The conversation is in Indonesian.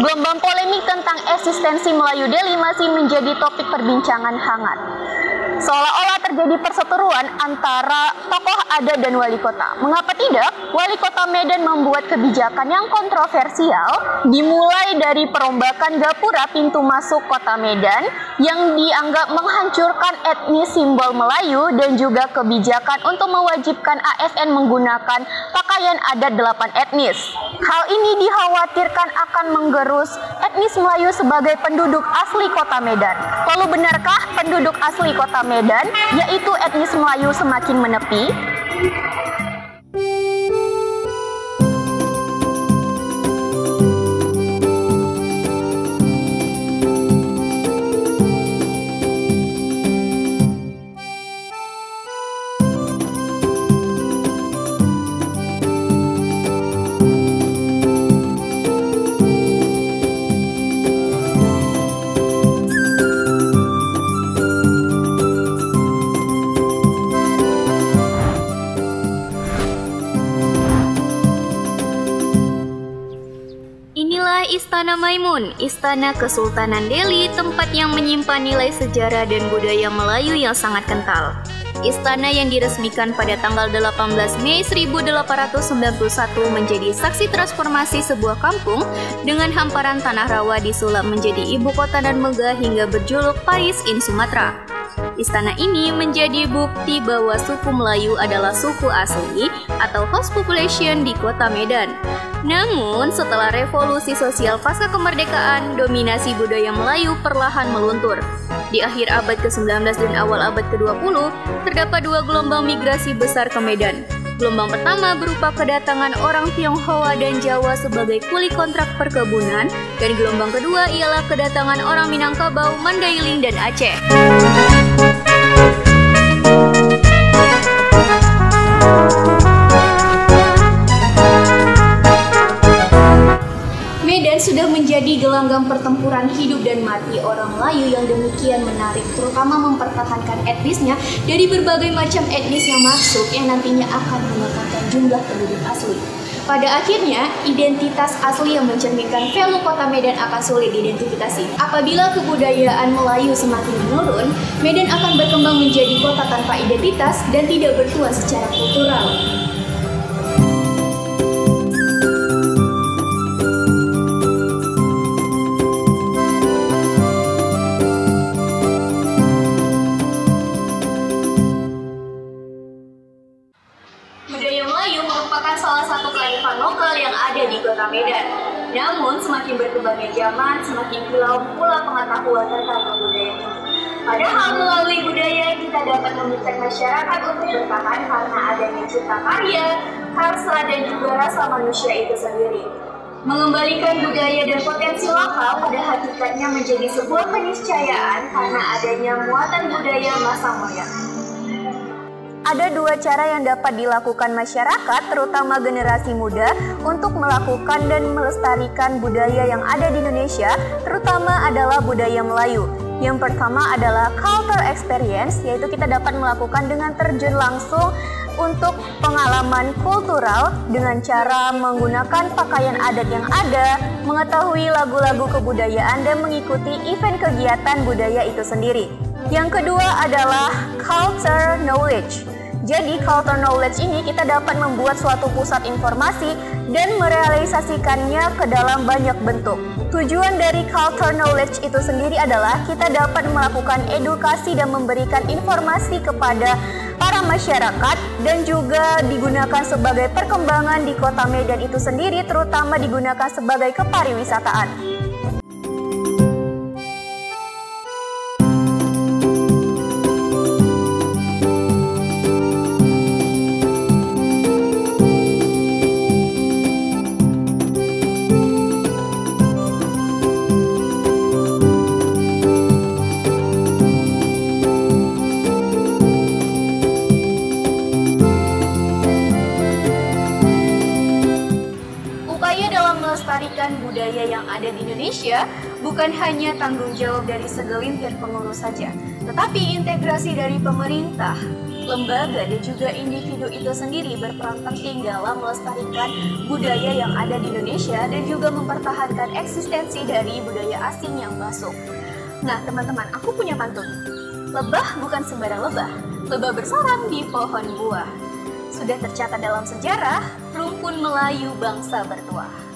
Gelombang polemik tentang eksistensi Melayu Deli masih menjadi topik perbincangan hangat. Seolah-olah terjadi perseteruan antara tokoh adat dan wali kota. Mengapa tidak? Wali kota Medan membuat kebijakan yang kontroversial, dimulai dari perombakan gapura pintu masuk kota Medan yang dianggap menghancurkan etnis simbol Melayu dan juga kebijakan untuk mewajibkan ASN menggunakan pakaian adat 8 etnis. Hal ini dikhawatirkan akan menggerus etnis Melayu sebagai penduduk asli kota Medan. Lalu benarkah penduduk asli kota Medan, yaitu etnis Melayu, semakin menepi? Inilah Istana Maimun, Istana Kesultanan Deli, tempat yang menyimpan nilai sejarah dan budaya Melayu yang sangat kental. Istana yang diresmikan pada tanggal 18 Mei 1891 menjadi saksi transformasi sebuah kampung dengan hamparan tanah rawa disulap menjadi ibu kota dan megah hingga berjuluk Paris in Sumatra. Istana ini menjadi bukti bahwa suku Melayu adalah suku asli atau host population di kota Medan. Namun, setelah revolusi sosial pasca kemerdekaan, dominasi budaya Melayu perlahan meluntur. Di akhir abad ke-19 dan awal abad ke-20, terdapat dua gelombang migrasi besar ke Medan. Gelombang pertama berupa kedatangan orang Tionghoa dan Jawa sebagai kuli kontrak perkebunan, dan gelombang kedua ialah kedatangan orang Minangkabau, Mandailing, dan Aceh. Medan sudah menjadi gelanggang pertempuran hidup dan mati orang Melayu yang demikian menarik, terutama mempertahankan etnisnya dari berbagai macam etnis yang masuk yang nantinya akan meningkatkan jumlah penduduk asli. Pada akhirnya, identitas asli yang mencerminkan value kota Medan akan sulit diidentifikasi. Apabila kebudayaan Melayu semakin menurun, Medan akan berkembang menjadi kota tanpa identitas dan tidak bertuan secara kultural. Budaya Melayu merupakan salah satu kearifan lokal yang ada di kota Medan. Namun, semakin berkembangnya zaman, semakin hilau pula pengetahuan tentang kebudayaan ini. Padahal melalui budaya kita dapat memikat masyarakat untuk bertahan karena adanya cipta karya, karsa, dan juga rasa manusia itu sendiri. Mengembalikan budaya dan potensi lokal pada hakikatnya menjadi sebuah keniscayaan karena adanya muatan budaya masa moyang. Ada dua cara yang dapat dilakukan masyarakat, terutama generasi muda, untuk melakukan dan melestarikan budaya yang ada di Indonesia, terutama adalah budaya Melayu. Yang pertama adalah cultural experience, yaitu kita dapat melakukan dengan terjun langsung untuk pengalaman kultural dengan cara menggunakan pakaian adat yang ada, mengetahui lagu-lagu kebudayaan, dan mengikuti event kegiatan budaya itu sendiri. Yang kedua adalah culture knowledge. Jadi culture knowledge ini kita dapat membuat suatu pusat informasi dan merealisasikannya ke dalam banyak bentuk. Tujuan dari culture knowledge itu sendiri adalah kita dapat melakukan edukasi dan memberikan informasi kepada para masyarakat dan juga digunakan sebagai perkembangan di kota Medan itu sendiri, terutama digunakan sebagai kepariwisataan. Melestarikan budaya yang ada di Indonesia bukan hanya tanggung jawab dari segelintir pengurus saja, tetapi integrasi dari pemerintah, Lembaga dan juga individu itu sendiri berperan penting dalam melestarikan budaya yang ada di Indonesia dan juga mempertahankan eksistensi dari budaya asing yang masuk. Nah teman-teman, aku punya pantun. Lebah bukan sembarang lebah, lebah bersarang di pohon buah. Sudah tercatat dalam sejarah, rumpun Melayu bangsa bertuah.